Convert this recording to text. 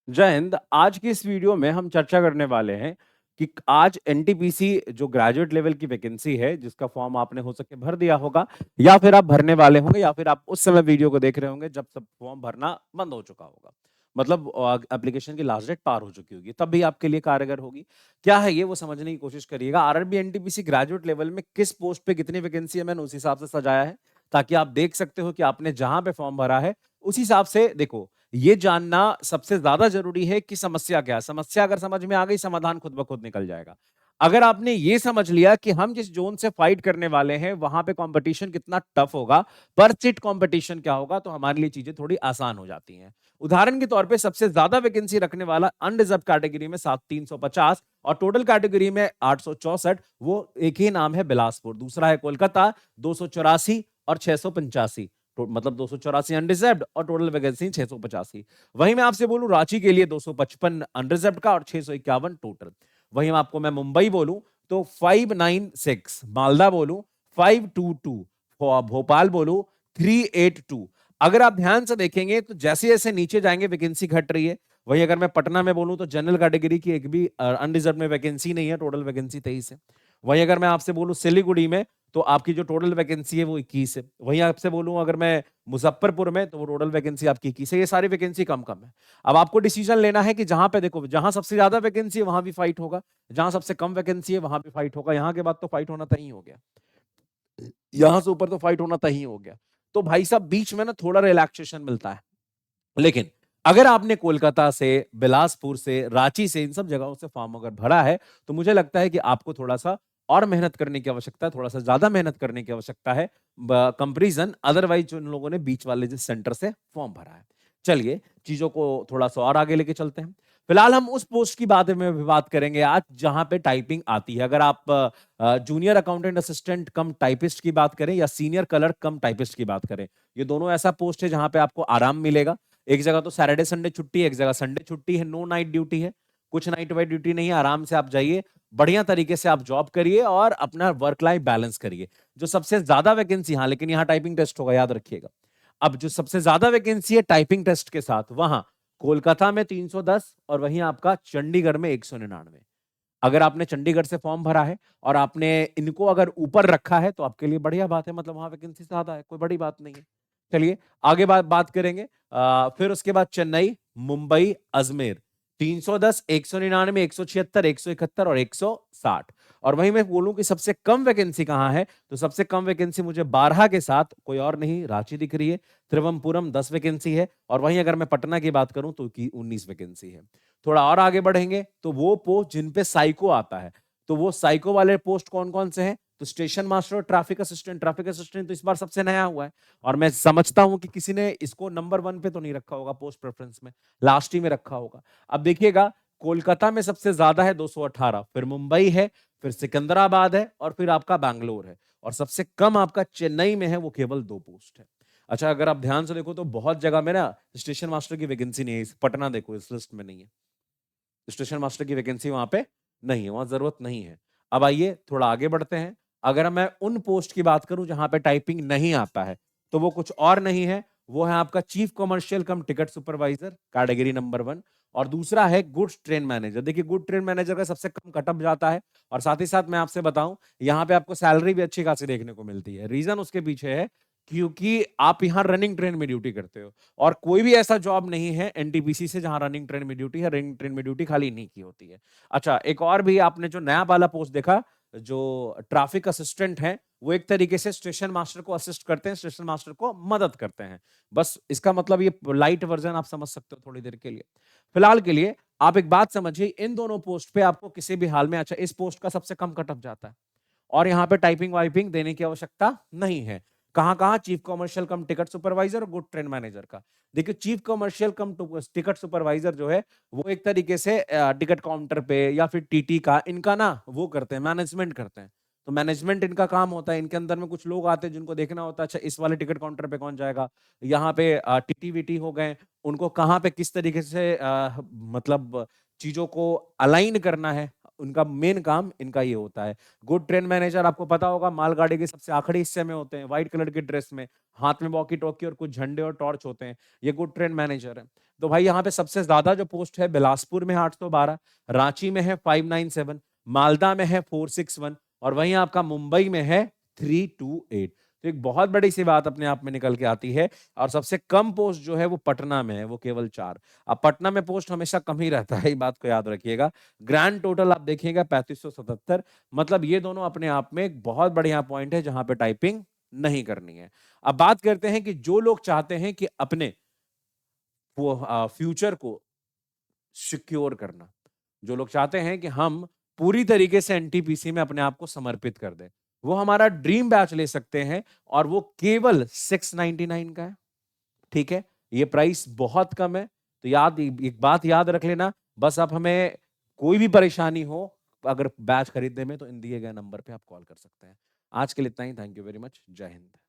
जय हिंद। आज की इस वीडियो में हम चर्चा करने वाले हैं कि आज एनटीपीसी जो ग्रेजुएट लेवल की वैकेंसी है, जिसका फॉर्म आपने हो सके भर दिया होगा या फिर आप भरने वाले होंगे या फिर आप उस समय वीडियो को देख रहे होंगे जब सब फॉर्म भरना बंद हो चुका होगा। मतलब एप्लीकेशन की लास्ट डेट पार हो चुकी होगी, तब भी आपके लिए कारगर होगी। क्या है ये, वो समझने की कोशिश करिएगा। आरआरबी एनटीपीसी ग्रेजुएट लेवल में किस पोस्ट पे कितनी वैकेंसी है, मैंने उस हिसाब से सजाया है, ताकि आप देख सकते हो कि आपने जहां पे फॉर्म भरा है उस हिसाब से देखो। ये जानना सबसे ज्यादा जरूरी है कि समस्या क्या है। समस्या अगर समझ में आ गई, समाधान खुद ब खुद निकल जाएगा। अगर आपने ये समझ लिया कि हम जिस जोन से फाइट करने वाले हैं वहां पे कंपटीशन कितना टफ होगा, पर चिट कंपटीशन क्या होगा, तो हमारे लिए चीजें थोड़ी आसान हो जाती हैं। उदाहरण के तौर पे सबसे ज्यादा वैकेंसी रखने वाला अनरिजर्व कैटेगरी में 350 और टोटल कैटेगरी में 864, वो एक ही नाम है बिलासपुर। दूसरा है कोलकाता 284 और 685, मतलब 284 अनरिजर्व्ड और टोटल वैकेंसी 685। वहीं मैं आपसे बोलूं रांची के लिए 255 अनरिजर्व्ड का और 651 टोटल। वहीं आपको मैं मुंबई बोलूं तो 596, मालदा बोलूं 522, भोपाल बोलूं 382। अगर आप ध्यान से देखेंगे तो जैसे जैसे नीचे जाएंगे वैकेंसी घट रही है। वहीं अगर मैं पटना में बोलूं तो जनरल कैटेगरी की एक भी अनरिजर्व में वैकेंसी नहीं है, टोटल वैकेंसी 23 है। वहीं अगर मैं आपसे बोलूं सिलीगुड़ी में, तो आपकी जो टोटल वैकेंसी है वो 21 है। वहीं आपसे बोलूं अगर मैं मुजफ्फरपुर में, तो वो टोटल वैकेंसी आपकी 21 है। ये सारी वैकेंसी कम कम है। अब आपको डिसीजन लेना है कि जहां पे देखो, जहां सबसे ज्यादा वैकेंसी है वहां भी फाइट होगा, जहां सबसे कम वैकेंसी है वहां भी फाइट होगा। यहां के बाद तो फाइट होना तय हो गया, यहां से ऊपर तो फाइट होना तय हो गया। तो भाई साहब बीच में ना थोड़ा रिलैक्सेशन मिलता है। लेकिन अगर आपने कोलकाता से, बिलासपुर से, रांची से, इन सब जगहों से फॉर्म अगर भरा है, तो मुझे लगता है कि आपको थोड़ा सा और मेहनत करने की आवश्यकता है, थोड़ा सा ज्यादा मेहनत करने की आवश्यकता है कंपेरिजन अदरवाइज जो इन लोगों ने बीच वाले जिस सेंटर से फॉर्म भरा है। चलिए चीजों को थोड़ा सा और आगे लेके चलते हैं। फिलहाल हम उस पोस्ट की बात में भी बात करेंगे आज जहां पे टाइपिंग आती है। अगर आप जूनियर अकाउंटेंट असिस्टेंट कम टाइपिस्ट की बात करें या सीनियर क्लर्क कम टाइपिस्ट की बात करें, ये दोनों ऐसा पोस्ट है जहां पे आपको आराम मिलेगा। एक जगह तो सैटरडे संडे छुट्टी है, एक जगह संडे छुट्टी है, नो नाइट ड्यूटी है, कुछ नाइट वाइट ड्यूटी नहीं है। आराम से आप जाइए, बढ़िया तरीके से आप जॉब करिए और अपना वर्क लाइफ बैलेंस करिए। जो सबसे ज्यादा वैकेंसी, हाँ लेकिन यहाँ टाइपिंग टेस्ट होगा, याद रखिएगा। अब जो सबसे ज्यादा वैकेंसी है टाइपिंग टेस्ट के साथ, वहां कोलकाता में 310 और वहीं आपका चंडीगढ़ में 199। अगर आपने चंडीगढ़ से फॉर्म भरा है और आपने इनको अगर ऊपर रखा है तो आपके लिए बढ़िया बात है, मतलब वहां वैकेंसी ज्यादा है, कोई बड़ी बात नहीं है। चलिए आगे बात करेंगे। फिर उसके बाद चेन्नई, मुंबई, अजमेर 310, 199, 176, 171 और 160। और वहीं मैं बोलूं कि सबसे कम वैकेंसी कहां है, तो सबसे कम वैकेंसी मुझे 12 के साथ कोई और नहीं, रांची दिख रही है। त्रिवमपुरम 10 वैकेंसी है। और वहीं अगर मैं पटना की बात करूं तो 19 वैकेंसी है। थोड़ा और आगे बढ़ेंगे तो वो पोस्ट जिन पे साइको आता है, तो वो साइको वाले पोस्ट कौन कौन से हैं, तो स्टेशन मास्टर और ट्रैफिक असिस्टेंट। ट्रैफिक असिस्टेंट तो इस बार सबसे नया हुआ है और मैं समझता हूं कि किसी ने इसको नंबर 1 पे तो नहीं रखा होगा, पोस्ट प्रेफरेंस में लास्ट ही में रखा होगा। अब देखिएगा, कोलकाता में सबसे ज्यादा है 218, फिर मुंबई है, फिर सिकंदराबाद है और फिर आपका बैंगलोर है। और सबसे कम आपका चेन्नई में है, वो केवल 2 पोस्ट है। अच्छा अगर आप ध्यान से देखो तो बहुत जगह में ना स्टेशन मास्टर की वैकेंसी नहीं है। पटना देखो इस लिस्ट में नहीं है, स्टेशन मास्टर की वैकेंसी वहां पे नहीं है, वहां जरूरत नहीं है। अब आइए थोड़ा आगे बढ़ते हैं। अगर मैं उन पोस्ट की बात करूं जहां पे टाइपिंग नहीं आता है, तो वो कुछ और नहीं है, वो है आपका चीफ कमर्शियल कम टिकट सुपरवाइजर, कैटेगरी नंबर 1। और दूसरा है गुड्स ट्रेन मैनेजर। देखिए गुड ट्रेन मैनेजर का सबसे कम कटअप जाता है। और साथ ही साथ मैं आपसे बताऊं, यहाँ पे आपको सैलरी भी अच्छी खासी देखने को मिलती है। रीजन उसके पीछे है क्योंकि आप यहाँ रनिंग ट्रेन में ड्यूटी करते हो। और कोई भी ऐसा जॉब नहीं है एनटीपीसी से जहां रनिंग ट्रेन में ड्यूटी है, रनिंग ट्रेन में ड्यूटी खाली नहीं की होती है। अच्छा एक और भी आपने जो नया वाला पोस्ट देखा, जो ट्रैफिक असिस्टेंट है, वो एक तरीके से स्टेशन मास्टर को असिस्ट करते हैं, स्टेशन मास्टर को मदद करते हैं। बस इसका मतलब ये लाइट वर्जन आप समझ सकते हो थोड़ी देर के लिए। फिलहाल के लिए आप एक बात समझिए, इन दोनों पोस्ट पे आपको किसी भी हाल में, अच्छा इस पोस्ट का सबसे कम कटअप जाता है और यहाँ पे टाइपिंग वाइपिंग देने की आवश्यकता नहीं है। कहां कहां, चीफ कमर्शियल कम टिकट सुपरवाइजर और गुड ट्रेन मैनेजर का। देखिए चीफ कमर्शियल कम टिकट सुपरवाइजर जो है, वो एक तरीके से टिकट काउंटर पे या फिर टीटी का, इनका ना वो करते हैं, मैनेजमेंट करते हैं। तो मैनेजमेंट इनका काम होता है। इनके अंदर में कुछ लोग आते हैं जिनको देखना होता है, अच्छा इस वाले टिकट काउंटर पे कौन जाएगा, यहाँ पे टीटी वीटी हो गए, उनको कहाँ पे किस तरीके से मतलब चीजों को अलाइन करना है, उनका मेन काम इनका ये होता है। गुड ट्रेन मैनेजर आपको पता होगा मालगाड़ी के सबसे आखिरी हिस्से में होते हैं, व्हाइट कलर की ड्रेस में, हाथ में वॉकी टॉकी और कुछ झंडे और टॉर्च होते हैं, ये गुड ट्रेन मैनेजर है। तो भाई यहाँ पे सबसे ज्यादा जो पोस्ट है बिलासपुर में 812, रांची में है 597, मालदा में है 461 और वहीं आपका मुंबई में है 328। तो एक बहुत बड़ी सी बात अपने आप में निकल के आती है। और सबसे कम पोस्ट जो है वो पटना में है, वो केवल 4। अब पटना में पोस्ट हमेशा कम ही रहता है, ये बात को याद रखिएगा। ग्रैंड टोटल आप देखिएगा 3577। मतलब ये दोनों अपने आप में एक बहुत बढ़िया पॉइंट है जहां पे टाइपिंग नहीं करनी है। अब बात करते हैं कि जो लोग चाहते हैं कि अपने वो फ्यूचर को सिक्योर करना, जो लोग चाहते हैं कि हम पूरी तरीके से एनटीपीसी में अपने आप को समर्पित कर दें, वो हमारा ड्रीम बैच ले सकते हैं और वो केवल 699 का है। ठीक है, ये प्राइस बहुत कम है। तो याद एक बात याद रख लेना, बस आप हमें कोई भी परेशानी हो अगर बैच खरीदने में तो इन दिए गए नंबर पे आप कॉल कर सकते हैं। आज के लिए इतना ही। Thank you very much. जय हिंद।